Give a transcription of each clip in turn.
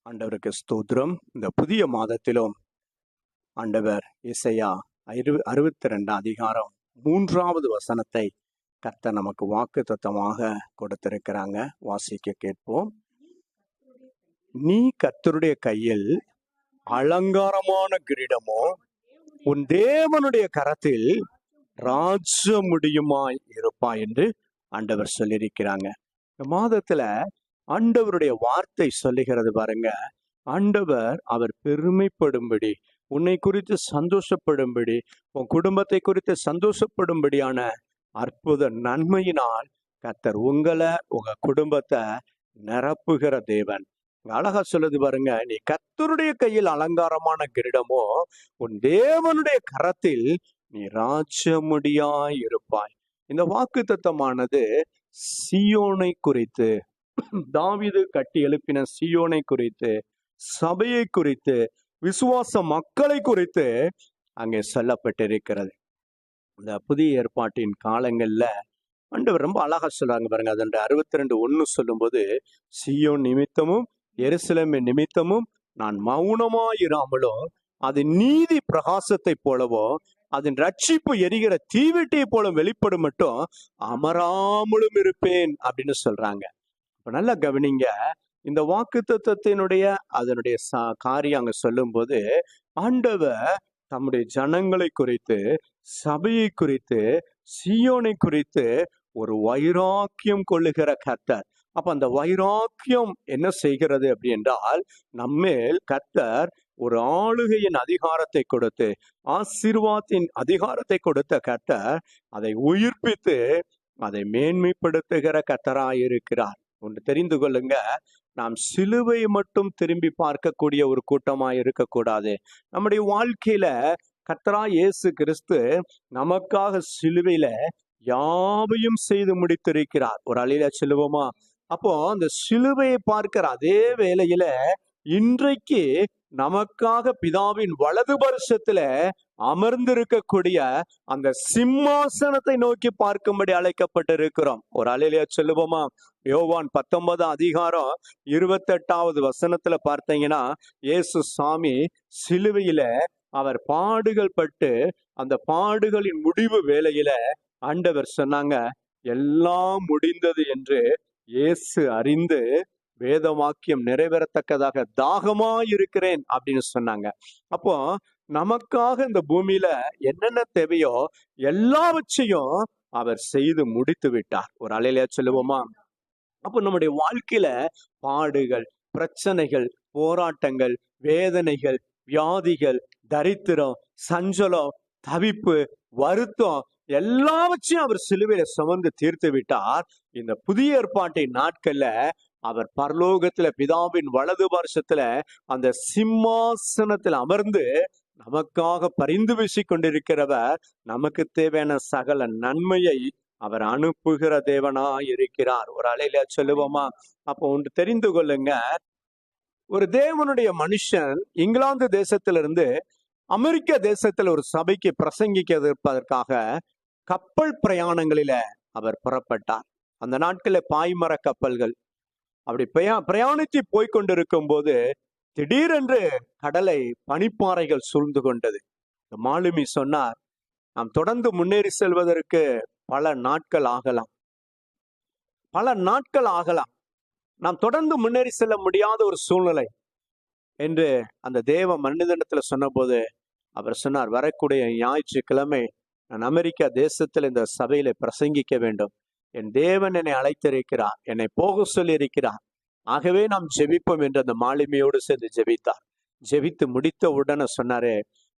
ஆண்டவருக்கு ஸ்தோத்திரம். இந்த புதிய மாதத்திலும் ஆண்டவர் எசையா 62 அதிகாரம் 3வது வசனத்தை கர்த்தர் நமக்கு வாக்கு தத்தமாக கொடுத்திருக்கிறாங்க. வாசிக்க கேட்போம். நீ கர்த்தருடைய கையில் அலங்காரமான கிரீடமோ, உன் தேவனுடைய கரத்தில் ராஜ முடியுமாய் இருப்பாய் என்று ஆண்டவர் சொல்லியிருக்கிறாங்க. இந்த மாதத்துல ஆண்டவருடைய வார்த்தை சொல்லுகிறது பாருங்க. ஆண்டவர் அவர் பெருமைப்படும்படி, உன்னை குறித்து சந்தோஷப்படும்படி, உன் குடும்பத்தை குறித்து சந்தோஷப்படும்படியான அற்புத நன்மையினால் கர்த்தர் உங்களை, உங்க குடும்பத்தை நிரப்புகிற தேவன். அழகா சொல்லுது பாருங்க. நீ கர்த்தருடைய கையில் அலங்காரமான கிரீடமோ, உன் தேவனுடைய கரத்தில் நீ ராஜமுடியாய் இருப்பாய். இந்த வாக்கு தத்தமானது சீயோனை குறித்து, தாவீது கட்டி எழுப்பின சீயோனை குறித்து, சபையை குறித்து, விசுவாச மக்களை குறித்து அங்கே சொல்லப்பட்டிருக்கிறது. இந்த புதிய ஏற்பாட்டின் காலங்கள்ல ஆண்டவர் ரொம்ப அழகா சொல்றாங்க பாருங்க. அது 62:1 சொல்லும்போது, சீயோன் நிமித்தமும் எருசலேமின் நிமித்தமும் நான் மௌனமாயிராமலோ, அது நீதி பிரகாசத்தை போலவோ, அதன் ரட்சிப்பு எரிகிற தீவெட்டியை போல வெளிப்படும் மட்டும் அமராமலும் இருப்பேன் அப்படின்னு சொல்றாங்க. இப்ப நல்லா கவனிங்க. இந்த வாக்கு தத்தத்தினுடைய அதனுடைய காரியம் அங்க சொல்லும் போது, ஆண்டவர் தம்முடைய ஜனங்களை குறித்து, சபையை குறித்து, சீயோனை குறித்து ஒரு வைராக்கியம் கொள்ளுகிற கர்த்தர். அப்ப அந்த வைராக்கியம் என்ன செய்கிறது அப்படி என்றால், நம்மேல் கர்த்தர் ஒரு ஆளுகையின் அதிகாரத்தை கொடுத்து, ஆசீர்வாதத்தின் அதிகாரத்தை கொடுத்த கர்த்தர் அதை உயிர்ப்பித்து அதை மேன்மைப்படுத்துகிற கர்த்தராயிருக்கிறார். ஒன்று தெரிந்து கொள்ளுங்க, நாம் சிலுவை மட்டும் திரும்பி பார்க்கக்கூடிய ஒரு கூட்டமாய் இருக்கக்கூடாது. நம்முடைய வாழ்க்கையில கர்த்தராய் இயேசு கிறிஸ்து நமக்காக சிலுவையில யாவையும் செய்து முடித்திருக்கிறார். ஒரு அழில சிலுவமா. அப்போ அந்த சிலுவையை பார்க்கிற அதே வேளையில இன்றைக்கு நமக்காக பிதாவின் வலது பரிசத்துல அமர்ந்திருக்கக்கூடிய அந்த சிம்மாசனத்தை நோக்கி பார்க்கும்படி அழைக்கப்பட்டிருக்கிறோம். ஒரு அலையில சொல்லுவோமா? யோவான் 19 அதிகாரம் 28வது வசனத்துல பார்த்தீங்கன்னா, இயேசு சாமி சிலுவையில அவர் பாடுகள் பட்டு, அந்த பாடுகளின் முடிவு வேளையில ஆண்டவர் சொன்னாங்க, எல்லாம் முடிந்தது என்று இயேசு அறிந்து வேத வாக்கியம் நிறைவேறத்தக்கதாக தாகமாயிருக்கிறேன் அப்படின்னு சொன்னாங்க. அப்போ நமக்காக இந்த பூமியில என்னென்ன தேவையோ எல்லாவற்றையும் அவர் செய்து முடித்து விட்டார். ஒரு அலையில சொல்லுவோமா? அப்போ நம்முடைய வாழ்க்கையில பாடுகள், பிரச்சனைகள், போராட்டங்கள், வேதனைகள், வியாதிகள், தரித்திரம், சஞ்சலம், தவிப்பு, வருத்தம் எல்லாவற்றையும் அவர் சிலுவையில சுமந்து தீர்த்து விட்டார். இந்த புதிய ஏற்பாட்டின் நாட்கள்ல அவர் பரலோகத்துல பிதாவின் வலது பார்சத்துல அந்த சிம்மாசனத்தில் அமர்ந்து நமக்காக பரிந்து வீசி கொண்டிருக்கிறவர், நமக்கு தேவையான சகல நன்மையை அவர் அனுப்புகிற தேவனா இருக்கிறார். ஒரு அலையில சொல்லுவோமா? அப்போ ஒன்று தெரிந்து கொள்ளுங்க, ஒரு தேவனுடைய மனுஷன் இங்கிலாந்து தேசத்திலிருந்து அமெரிக்க தேசத்துல ஒரு சபைக்கு பிரசங்கிக்க இருப்பதற்காக கப்பல் பிரயாணங்களில அவர் புறப்பட்டார். அந்த நாட்களில் பாய்மர கப்பல்கள் அப்படி பிரயாணித்து போய்கொண்டிருக்கும் போது திடீரென்று கடலை பனிப்பாறைகள் சூழ்ந்து கொண்டது. மாலுமி சொன்னார், நாம் தொடர்ந்து முன்னேறி செல்வதற்கு பல நாட்கள் ஆகலாம், நாம் தொடர்ந்து முன்னேறி செல்ல முடியாத ஒரு சூழ்நிலை என்று அந்த தேவ மனிதனிடத்துல சொன்ன போது அவர் சொன்னார், வரக்கூடிய ஞாயிற்றுக்கிழமை நான் அமெரிக்கா தேசத்தில் இந்த சபையில பிரசங்கிக்க வேண்டும். என் தேவன் என்னை அழைத்திருக்கிறார், என்னை போக சொல்லி இருக்கிறார். ஆகவே நாம் ஜெபிப்போம் என்று அந்த மாலுமியோடு சேர்ந்து ஜெபித்தார். ஜெபித்து முடித்த உடனே சொன்னாரு,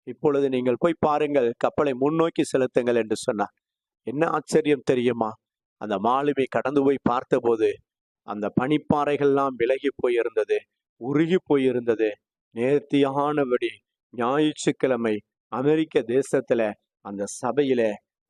இப்பொழுது நீங்கள் போய் பாருங்கள், கப்பலை முன்னோக்கி செலுத்துங்கள் என்று சொன்னார். என்ன ஆச்சரியம் தெரியுமா? அந்த மாலுமி கடந்து போய் பார்த்த போது அந்த பனிப்பாறைகள்லாம் விலகி போயிருந்தது, உருகி போயிருந்தது. நேர்த்தியானபடி ஞாயிற்றுக்கிழமை அமெரிக்க தேசத்துல அந்த சபையில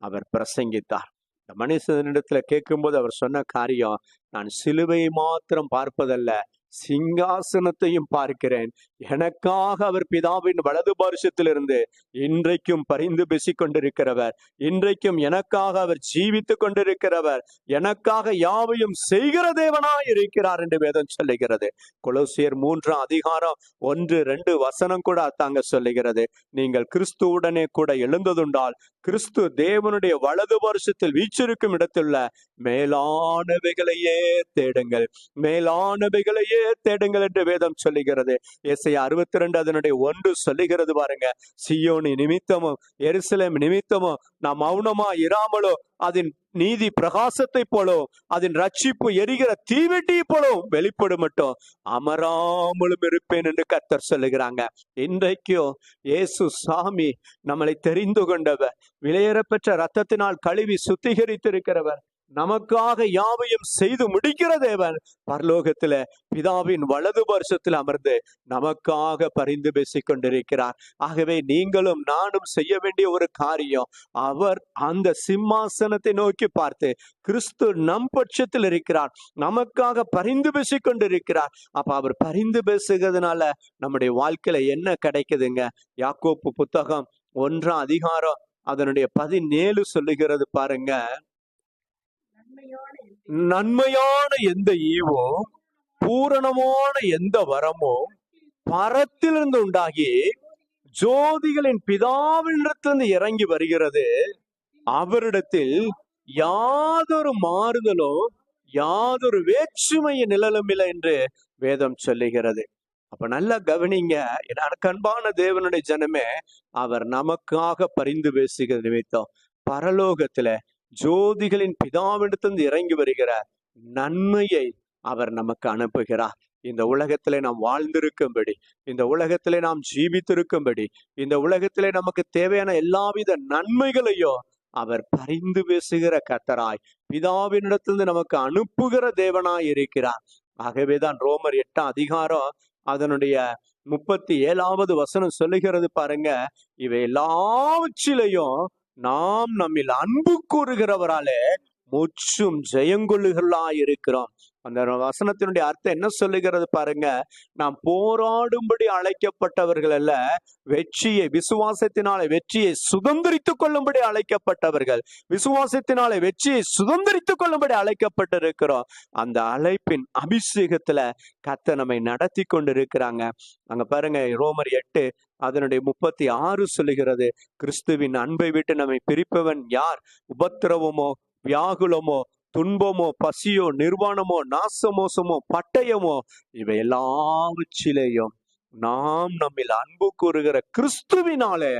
அவர் பிரசங்கித்தார். இந்த மனுஷனிடத்துல கேட்கும்போது அவர் சொன்ன காரியம், நான் சிலுவையை மாத்திரம் பார்ப்பதல்ல, சிங்காசனத்தையும் பார்க்கிறேன். எனக்காக அவர் பிதாவின் வலது பார்சத்திலிருந்து இன்றைக்கும் பரிந்து பேசிக் கொண்டிருக்கிறவர், இன்றைக்கும் எனக்காக அவர் ஜீவித்துக் கொண்டிருக்கிறவர், எனக்காக யாவையும் செய்கிற தேவனாய் இருக்கிறார் என்று வேதம் சொல்லுகிறது. கொலோசியர் 3:1-2 கூட தாங்க சொல்லுகிறது. நீங்கள் கிறிஸ்துவுடனே கூட எழுந்ததுண்டால் கிறிஸ்து தேவனுடைய வலது வருஷத்தில் வீச்சிருக்கும் இடத்துள்ள மேலானவைகளையே தேடுங்கள், மேலானவைகளையே தேடுங்கள் என்று வேதம் சொல்லுகிறது. ஏசாயா 62:1 சொல்லுகிறது பாருங்க. சீயோனி நிமித்தமும் எருசலேம் நிமித்தமும் நாம் மௌனமா இராமலோ அதன் நீதி பிரகாசத்தை போலோ அதன் ரட்சிப்பு எரிகிற தீவெட்டி போலோ வெளிப்படும் மட்டும் அமராமலும் இருப்பேன் என்று கர்த்தர் சொல்லுகிறாங்க. இன்றைக்கும் இயேசு சாமி நம்மளை தெரிந்து கொண்டவர், விலையேறப்பெற்ற ரத்தத்தினால் கழுவி சுத்திகரித்திருக்கிறவர், நமக்காக யாவையும் செய்து முடிக்கிற தேவன் பரலோகத்துல பிதாவின் வலது வருஷத்தில் அமர்ந்து நமக்காக பரிந்து பேசிக் கொண்டிருக்கிறார். ஆகவே நீங்களும் நானும் செய்ய வேண்டிய ஒரு காரியம், அவர் அந்த சிம்மாசனத்தை நோக்கி பார்த்து கிறிஸ்து நம் பட்சத்தில் இருக்கிறார், நமக்காக பரிந்து பேசிக் கொண்டிருக்கிறார். அப்ப அவர் பரிந்து பேசுகிறதுனால நம்முடைய வாழ்க்கையில என்ன கிடைக்குதுங்க? யாக்கோப்பு புத்தகம் 1:17 சொல்லுகிறது பாருங்க. நன்மையான எந்த ஈவோ பூரணமான எந்த வரமோ பரத்திலிருந்து உண்டாகி ஜோதிகளின் பிதாவினிடத்திலிருந்து இறங்கி வருகிறது, அவரிடத்தில் யாதொரு மாறுதலும் யாதொரு வேற்றுமைய நிழலும் இல்லை என்று வேதம் சொல்லுகிறது. அப்ப நல்லா கவனிங்க, எனக்கு அன்பான தேவனுடைய ஜனமே, அவர் நமக்காக பரிந்து பேசுகிற நிமித்தம் பரலோகத்துல ஜோதிகளின் பிதாவிடத்திலிருந்து இறங்கி வருகிற நன்மையை அவர் நமக்கு அனுப்புகிறார். இந்த உலகத்திலே நாம் வாழ்ந்திருக்கும்படி, இந்த உலகத்திலே நாம் ஜீவித்திருக்கும்படி, இந்த உலகத்திலே நமக்கு தேவையான எல்லாவித நன்மைகளையும் அவர் பரிந்து பேசுகிற கர்த்தராய் பிதாவினிடத்திலிருந்து நமக்கு அனுப்புகிற தேவனாய் இருக்கிறார். ஆகவேதான் ரோமர் 8 அதனுடைய 37 சொல்லுகிறது பாருங்க. இவை எல்லாவற்றிலையும் நாம் நம்மில் அன்பு கூறுகிறவராலே முற்றும் ஜெயங்கொள்ளுகளாய் இருக்கிறோம். அந்த வசனத்தினுடைய அர்த்தம் என்ன சொல்லுகிறது பாருங்க. நாம் போராடும்படி அழைக்கப்பட்டவர்கள் அல்ல, வெற்றியை விசுவாசத்தினாலே வெற்றியை சுதந்திரித்துக் கொள்ளும்படி அழைக்கப்பட்டவர்கள், விசுவாசத்தினாலே வெற்றியை சுதந்திரித்துக் கொள்ளும்படி அழைக்கப்பட்டிருக்கிறோம். அந்த அழைப்பின் அபிஷேகத்துல கர்த்தர் நம்மை நடத்தி கொண்டிருக்கிறாங்க. அங்க பாருங்க, ரோமர் 8 அதனுடைய 36 சொல்லுகிறது, கிறிஸ்துவின் அன்பை விட்டு நம்மை பிரிப்பவன் யார்? உபத்திரவமோ வியாகுலமோ துன்பமோ பசியோ நிர்வாணமோ நாசமோசமோ பட்டயமோ இவை எல்லாவற்றிலேயும் நாம் நம்மில் அன்பு கூறுகிற கிறிஸ்துவினாலே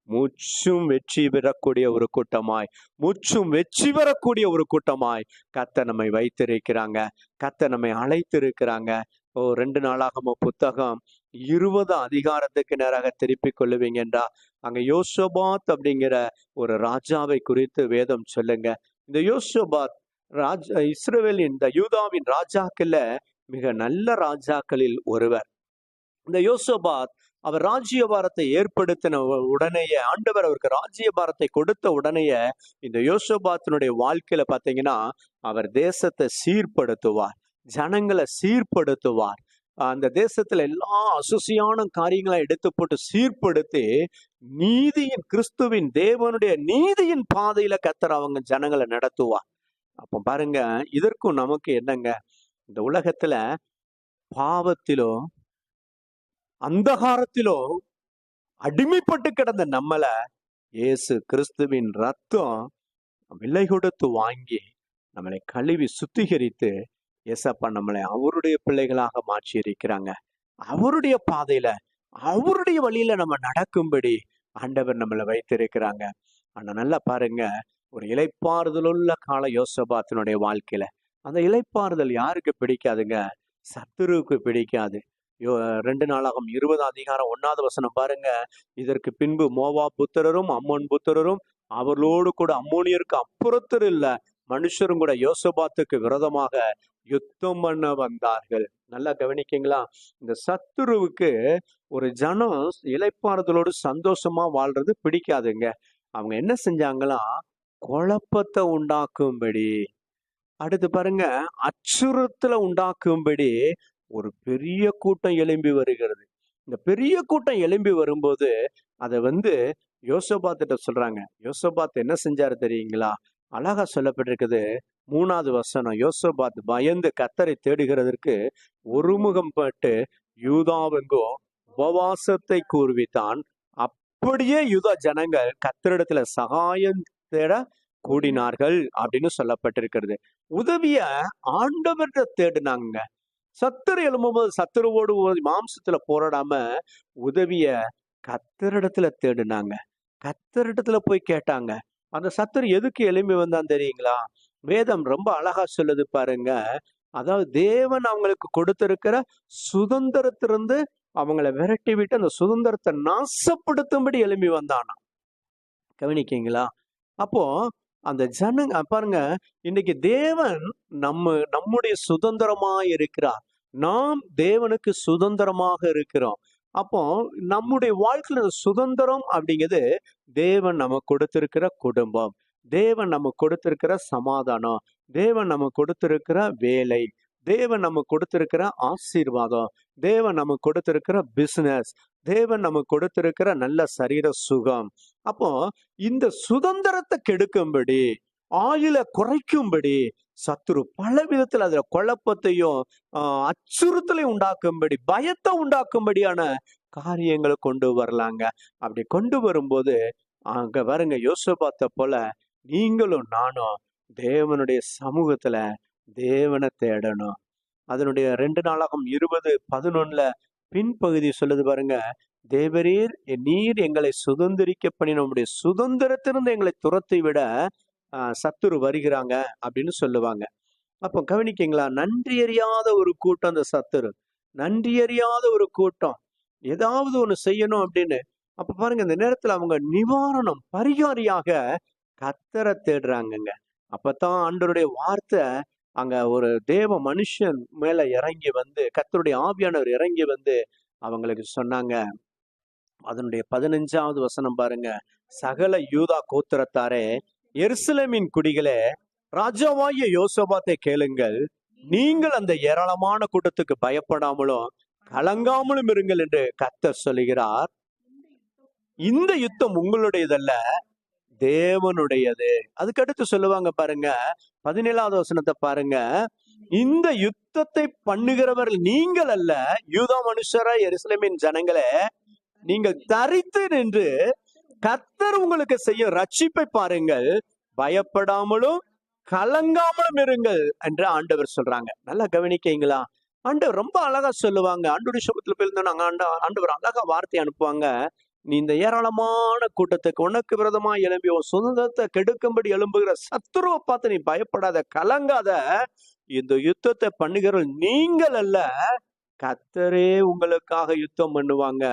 முற்றும் வெற்றி பெறக்கூடிய ஒரு கூட்டமாய், முற்றும் வெற்றி பெறக்கூடிய ஒரு கூட்டமாய் கர்த்தர் நம்மை வைத்திருக்கிறாங்க, கர்த்தர் நம்மை அழைத்திருக்கிறாங்க. 2 நாளாகமோ புத்தகம் 20 நேராக திருப்பிக் கொள்ளுவீங்கன்றா அங்க யோசபாத் அப்படிங்கிற ஒரு ராஜாவை குறித்து வேதம் சொல்லுங்க. இந்த யோசபாத் இஸ்ரவேலின் இந்த யூதாவின் ராஜாக்கள்ல மிக நல்ல ராஜாக்களில் ஒருவர். இந்த யோசபாத் அவர் ராஜ்யபாரத்தை ஏற்படுத்தின உடனேயே, ஆண்டவர் அவருக்கு ராஜ்யபாரத்தை கொடுத்த உடனேயே இந்த யோசபாத்தினுடைய வாழ்க்கையில பாத்தீங்கன்னா அவர் தேசத்தை சீர்படுத்துவார், ஜனங்களை சீர்படுத்துவார். அந்த தேசத்துல எல்லா அசுசியான காரியங்களை எடுத்து போட்டு சீர்படுத்தி நீதியின் கிறிஸ்துவின் தேவனுடைய நீதியின் பாதையில கர்த்தர் அவங்க ஜனங்களை நடத்துவார். அப்ப பாருங்க, இதற்கும் நமக்கு என்னங்க? இந்த உலகத்துல பாவத்திலோ அந்தகாரத்திலோ அடிமைப்பட்டு கிடந்த நம்மள இயேசு கிறிஸ்துவின் ரத்தம் விலை கொடுத்து வாங்கி நம்மளை கழுவி சுத்திகரித்து ஏசப்பா நம்மளை அவருடைய பிள்ளைகளாக மாற்றி இருக்கிறாங்க. அவருடைய பாதையில அவருடைய வழியில நம்ம நடக்கும்படி ஆண்டவர் நம்மளை வைத்திருக்கிறாங்க. ஆனா நல்லா பாருங்க, ஒரு இளைப்பாறுதல் உள்ள கால யோசபாத்தினுடைய வாழ்க்கையில அந்த இளைப்பாறுதல் யாருக்கு பிடிக்காதுங்க? சத்துருவுக்கு பிடிக்காது. 2 நாளாகமம் 20:1 பாருங்க. இதற்கு பின்பு மோவா புத்திரரும் அம்மோன் புத்திரரும் அவர்களோடு கூட அம்மோனியருக்கு அப்புறத்தர் இல்ல மனுஷரும் கூட யோசபாத்துக்கு விரோதமாக யுத்தம் பண்ண வந்தார்கள். நல்லா கவனிக்கீங்களா? இந்த சத்துருவுக்கு ஒரு ஜனம் இளைப்பாறுதலோடு சந்தோஷமா வாழ்றது பிடிக்காதுங்க. அவங்க என்ன செஞ்சாங்களா? குழப்பத்தை உண்டாக்கும்படி, அடுத்து பாருங்க அச்சுறுத்தலை உண்டாக்கும்படி ஒரு பெரிய கூட்டம் எழும்பி வருகிறது. இந்த பெரிய கூட்டம் எழும்பி வரும்போது அதை யோசபாத்திட்ட சொல்றாங்க. யோசபாத் என்ன செஞ்சாரு தெரியுங்களா? அழகா சொல்லப்பட்டிருக்குது. 3வது வசனம். யோசபாத் பயந்து கர்த்தரை தேடுகிறதற்கு ஒருமுகம் பட்டு யூதாவெங்கும் உபவாசத்தை கூர்வித்தான். அப்படியே யூதா ஜனங்கள் கர்த்தரிடத்துல சகாயம் தேட கூடினார்கள் அப்படின்னு சொல்லப்பட்டிருக்கிறது. உதவிய ஆண்டவர்கிட்ட தேடினாங்க. சத்துரு எழும்பும்போது சத்துருவோடு மாம்சத்துல போராடாம உதவிய கர்த்தரிடத்துல தேடினாங்க. கர்த்தரிடத்துல போய் கேட்டாங்க. அந்த சத்துரு எதுக்கு எழும்பி வந்தான் தெரியுங்களா? வேதம் ரொம்ப அழகா சொல்லுது பாருங்க. அதாவது தேவன் அவங்களுக்கு கொடுத்திருக்கிற சுதந்திரத்திலிருந்து அவங்கள விரட்டி விட்டு அந்த சுதந்திரத்தை நாசப்படுத்தும்படி எழும்பி வந்தானா. கவனிக்கீங்களா? அப்போ அந்த ஜனங்க பாருங்க, இன்னைக்கு தேவன் நம்முடைய சுதந்திரமா இருக்கிறார். நாம் தேவனுக்கு சுதந்திரமாக இருக்கிறோம். அப்போ நம்முடைய வாழ்க்கையில சுதந்திரம் அப்படிங்கிறது தேவன் நமக்கு கொடுத்திருக்கிற குடும்பம், தேவன் நமக்கு கொடுத்திருக்கிற சமாதானம், தேவன் நமக்கு கொடுத்திருக்கிற வேலை, தேவன் நமக்கு கொடுத்திருக்கிற ஆசீர்வாதம், தேவன் நமக்கு கொடுத்திருக்கிற பிசினஸ், தேவன் நமக்கு கொடுத்திருக்கிற நல்ல சரீர சுகம். அப்போ இந்த சுதந்திரத்தை கெடுக்கும்படி, ஆயுளை குறைக்கும்படி சத்துரு பல விதத்துல அதுல குழப்பத்தையும் அச்சுறுத்தலையும் உண்டாக்கும்படி, பயத்தை உண்டாக்கும்படியான காரியங்களை கொண்டு வரலாங்க. அப்படி கொண்டு வரும்போது அங்க பாருங்க, யோசபாத்தை போல நீங்களும் நானும் தேவனுடைய சமூகத்துல தேவனை தேடணும். அதனுடைய 2 நாளாகும் 20:11 பின்பகுதி சொல்லுது பாருங்க. தேவரீர் நீர் எங்களை சுதந்திரிக்க பண்ணி நம்முடைய சுதந்திரத்திலிருந்து எங்களை துரத்தி விட சத்துரு வருகிறாங்க அப்படின்னு சொல்லுவாங்க. அப்போ கவனிக்கீங்களா? நன்றி அறியாத ஒரு கூட்டம் அந்த சத்துரு. நன்றி அறியாத ஒரு கூட்டம் ஏதாவது ஒண்ணு செய்யணும் அப்படின்னு. அப்ப பாருங்க, இந்த நேரத்துல அவங்க நிவாரணம் பரிகாரியாக கர்த்தரை தேடுறாங்கங்க. அப்பதான் ஆண்டவருடைய வார்த்தை அங்க ஒரு தேவ மனுஷன் மேல இறங்கி கர்த்தருடைய ஆவியானவர் இறங்கி அவங்களுக்கு சொன்னாங்க. அதனுடைய 15வது வசனம் பாருங்க. சகல யூதா கோத்திரத்தாரே, எருசலேமின் குடிகளே, ராஜாவாகிய யோசபாத்தை கேளுங்கள். நீங்கள் அந்த ஏராளமான கூட்டத்துக்கு பயப்படாமலும் கலங்காமலும் இருங்கள் என்று கர்த்தர் சொல்லுகிறார். இந்த யுத்தம் உங்களுடையதல்ல, தேவனுடையது. அதுக்கடுத்து சொல்லுவாங்க பாருங்க, 17வது வசனத்தை பாருங்க. இந்த யுத்தத்தை பண்ணுகிறவர் நீங்கள் அல்ல, யூதா மனுஷரா எருசலேமின் ஜனங்களே, நீங்கள் தரித்து நின்று கர்த்தர் உங்களுக்கு செய்யும் ரட்சிப்பை பாருங்கள், பயப்படாமலும் கலங்காமலும் இருங்கள் என்று ஆண்டவர் சொல்றாங்க. நல்லா கவனிக்கீங்களா? ஆண்டவர் ரொம்ப அழகா சொல்லுவாங்க. ஆண்டவருடைய சமூகத்துல போயிருந்தோம், ஆண்டவர் அழகா வார்த்தை அனுப்புவாங்க. நீ இந்த ஏராளமான கூட்டத்துக்கு உனக்கு விரோதமா எழும்பி உன் சுதந்திரத்தை கெடுக்கும்படி எழும்புகிற சத்துருவை பார்த்து நீ பயப்படாத, கலங்காத. இந்த யுத்தத்தை பண்ணுகிறவர்கள் நீங்கள் அல்ல, கர்த்தரே உங்களுக்காக யுத்தம் பண்ணுவாங்க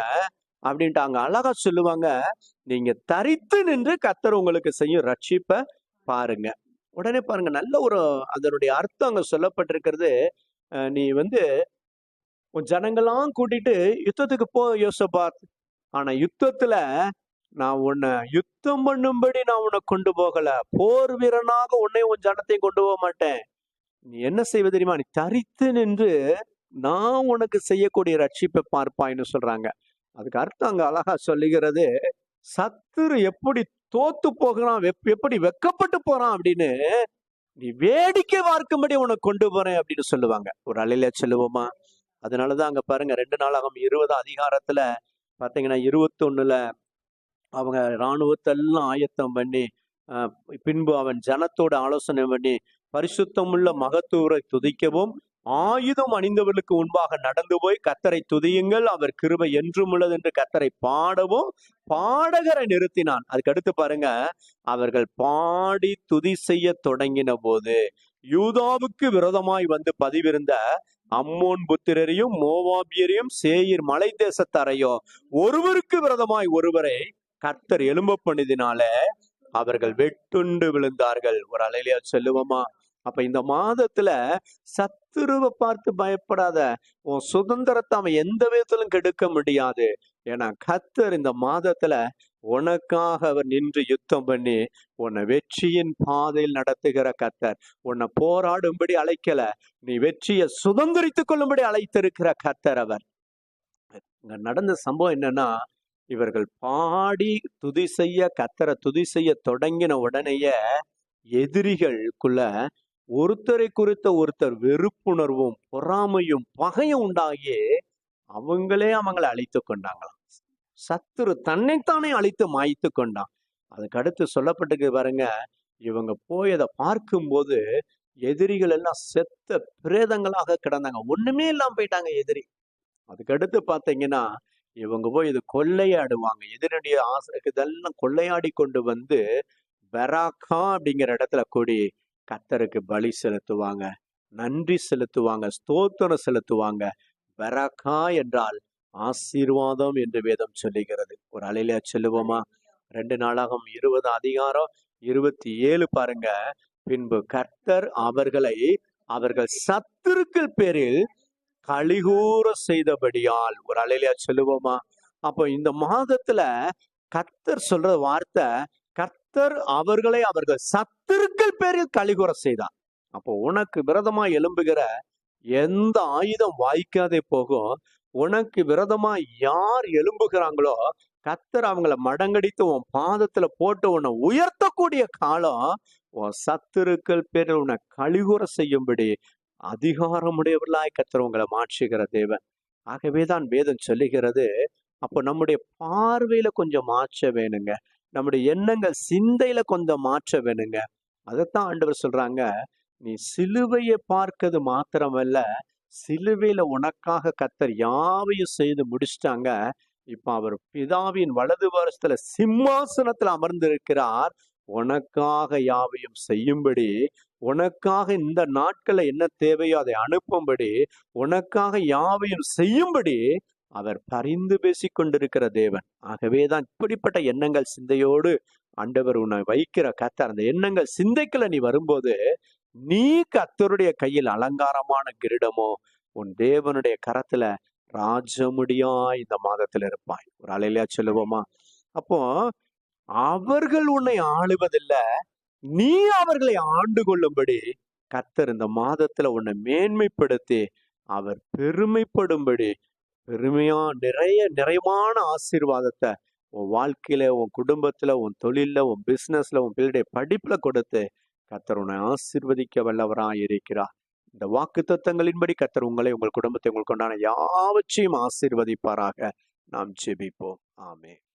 அப்படின்ட்டு அங்க அழகா சொல்லுவாங்க. நீங்க தரித்து நின்று கர்த்தர் உங்களுக்கு செய்யும் ரட்சிப்பை பாருங்க. உடனே பாருங்க, நல்ல ஒரு அதனுடைய அர்த்தம் அங்க சொல்லப்பட்டிருக்கிறது. நீ உன் ஜனங்கள்லாம் கூட்டிட்டு யுத்தத்துக்கு போ யோசபாத். ஆனா யுத்தத்துல நான் உன்னை யுத்தம் பண்ணும்படி நான் உன்னை கொண்டு போகல. போர் வீரனாக உன்னை உன் ஜனத்தையும் கொண்டு போக மாட்டேன். நீ என்ன செய்வ தெரியுமா? நீ தரித்து நின்று நான் உனக்கு செய்யக்கூடிய ரட்சிப்பை பார்ப்பாயின்னு சொல்றாங்க. அதுக்கு அர்த்தம் அங்க அழகா சொல்லுகிறது. சத்துரு எப்படி தோத்து போகிறான், எப்படி வெக்கப்பட்டு போறான் அப்படின்னு நீ வேடிக்கை பார்க்கும்படி உனக்கு கொண்டு போறேன் அப்படின்னு சொல்லுவாங்க. ஒரு அலையில சொல்லுவோமா? அதனாலதான் அங்க பாருங்க, 2 நாளாகும் 20 அதிகாரத்துல பாத்தீங்கன்னா 21ல அவங்க இராணுவத்தெல்லாம் ஆயத்தம் பண்ணி பின்பு அவன் ஜனத்தோட ஆலோசனை பண்ணி பரிசுத்தமுள்ள மகத்துவரை துதிக்கவும் ஆயுதம் அணிந்தவர்களுக்கு முன்பாக நடந்து போய் கர்த்தரை துதியுங்கள், அவர் கிருபை என்றும் உள்ளது என்று கர்த்தரை பாடவும் பாடகரை நிறுத்தினான். அதுக்கு அடுத்து பாருங்க, அவர்கள் பாடி துதி செய்ய தொடங்கின போது யூதாவுக்கு விரோதமாய் பதிவிருந்த அம்மோன் புத்திரரையும் மோவாபியரையும் சேயீர் மலை தேசத்தாரையும் ஒருவருக்கு விரோதமாய் ஒருவரை கர்த்தர் எழும்ப பண்ணினால அவர்கள் வெட்டுண்டு விழுந்தார்கள். ஒரு அலையிலையா சொல்லுவோமா? அப்ப இந்த மாதத்துல சத்துருவை பார்த்து பயப்படாத. உன் சுதந்திரத்தை அவன் எந்த விதத்திலும் கெடுக்க முடியாது. ஏன்னா கர்த்தர் இந்த மாதத்துல உனக்காக அவர் நின்று யுத்தம் பண்ணி உன்னை வெற்றியின் பாதையில் நடத்துகிற கர்த்தர். உன்னை போராடும்படி அழைக்கல, நீ வெற்றியை சுதந்திரித்துக் கொள்ளும்படி அழைத்திருக்கிற கர்த்தர் அவர். இங்க நடந்த சம்பவம் என்னன்னா, இவர்கள் பாடி துதி செய்ய, கர்த்தரை துதி செய்ய தொடங்கின உடனேயே எதிரிகளுக்குள்ள ஒருத்தரை குறித்த ஒருத்தர் வெறுப்புணர்வும் பொறாமையும் பகையும் உண்டாகி அவங்களே அவங்களை அழித்து கொண்டாங்களாம். சத்துரு தன்னைத்தானே அழித்து மாய்த்து கொண்டான். அதுக்கு அடுத்து சொல்லப்பட்டிருக்கு பாருங்க, இவங்க போய் அதை பார்க்கும்போது எதிரிகள் எல்லாம் செத்த பிரேதங்களாக கிடந்தாங்க. ஒண்ணுமே இல்லாம போயிட்டாங்க எதிரி. அதுக்கடுத்து பாத்தீங்கன்னா, இவங்க போய் இது கொள்ளையாடுவாங்க. எதிரனுடைய இதெல்லாம் கொள்ளையாடி கொண்டு வந்து பெராக்கா அப்படிங்கிற இடத்துல கூடி கர்த்தருக்கு பலி செலுத்துவாங்க, நன்றி செலுத்துவாங்க, ஸ்தோத்திரம் செலுத்துவாங்க. பெராக்கா என்றால் ஆசீர்வாதம் என்று வேதம் சொல்லுகிறது. ஒரு அலையில சொல்லுவோமா? 2 நாளாகும் 20 அதிகாரம் 27 பாருங்க. பின்பு கர்த்தர் அவர்களை அவர்கள் சத்துருக்கள் பேரில் கலிகூற செய்தபடியால், ஒரு அலையில சொல்லுவோமா? அப்போ இந்த மாதத்துல கர்த்தர் சொல்ற வார்த்தை, கர்த்தர் அவர்களை அவர்கள் சத்துருக்கள் பேரில் கலிகூற செய்தார். அப்போ உனக்கு விரதமா எழும்புகிற எந்த ஆயுதம் வாய்க்காதே போகும். உனக்கு விரதமா யார் எழும்புகிறாங்களோ கர்த்தர் அவங்கள மடங்கடித்து உன் பாதத்துல போட்டு உன்னை உயர்த்தக்கூடிய காலம், உன் சத்துருக்கள் பேரில் உன்னை கலிகூற செய்யும்படி அதிகாரமுடையவர்களாய் கர்த்தர் உங்களை மாற்றுகிற தேவன். ஆகவேதான் வேதம் சொல்லுகிறது, அப்போ நம்முடைய பார்வையில கொஞ்சம் மாற்ற வேணுங்க, நம்முடைய எண்ணங்கள் சிந்தையில கொஞ்சம் மாற்ற வேணுங்க. அதைத்தான் ஆண்டவர் சொல்றாங்க, நீ சிலுவையை பார்க்கிறது மாத்திரமல்ல, சிலுவையில உனக்காக கர்த்தர் யாவையும் செய்து முடிச்சிட்டாங்க. இப்ப அவர் பிதாவின் வலது வருஷத்துல சிம்மாசனத்துல அமர்ந்திருக்கிறார். உனக்காக யாவையும் செய்யும்படி, உனக்காக இந்த நாட்கள்ல என்ன தேவையோ அதை அனுப்பும்படி, உனக்காக யாவையும் செய்யும்படி அவர் பரிந்து பேசிக் கொண்டிருக்கிற தேவன். ஆகவேதான் இப்படிப்பட்ட எண்ணங்கள் சிந்தையோடு ஆண்டவர் உன்னை வைக்கிற கர்த்தர். அந்த எண்ணங்கள் சிந்தைக்குள்ள நீ வரும்போது, நீ கர்த்தருடைய கையில் அலங்காரமான கிரீடமோ, உன் தேவனுடைய கரத்துல ராஜமுடியா இந்த மாதத்துல இருப்பாய். ஒரு அலையிலா சொல்லுவோமா? அப்போ அவர்கள் உன்னை ஆளுவதில்லை, நீ அவர்களை ஆண்டு கொள்ளும்படி கர்த்தர் இந்த மாதத்துல உன்னை மேன்மைப்படுத்தி அவர் பெருமைப்படும்படி பெருமையா நிறைவான ஆசீர்வாதத்தை உன் வாழ்க்கையில, உன் குடும்பத்துல, உன் தொழில்ல, உன் பிசினஸ்ல, உன் பிள்ளைடைய படிப்புல கொடுத்து கர்த்தர் உன்னை ஆசீர்வதிக்க வல்லவராய் இருக்கிறார். இந்த வாக்கு தத்தங்களின்படி கர்த்தர் உங்களை, உங்கள் குடும்பத்தை, உங்களுக்கு உண்டான யாவற்றையும் ஆசீர்வதிப்பாராக. நாம் ஜெபிப்போம். ஆமென்.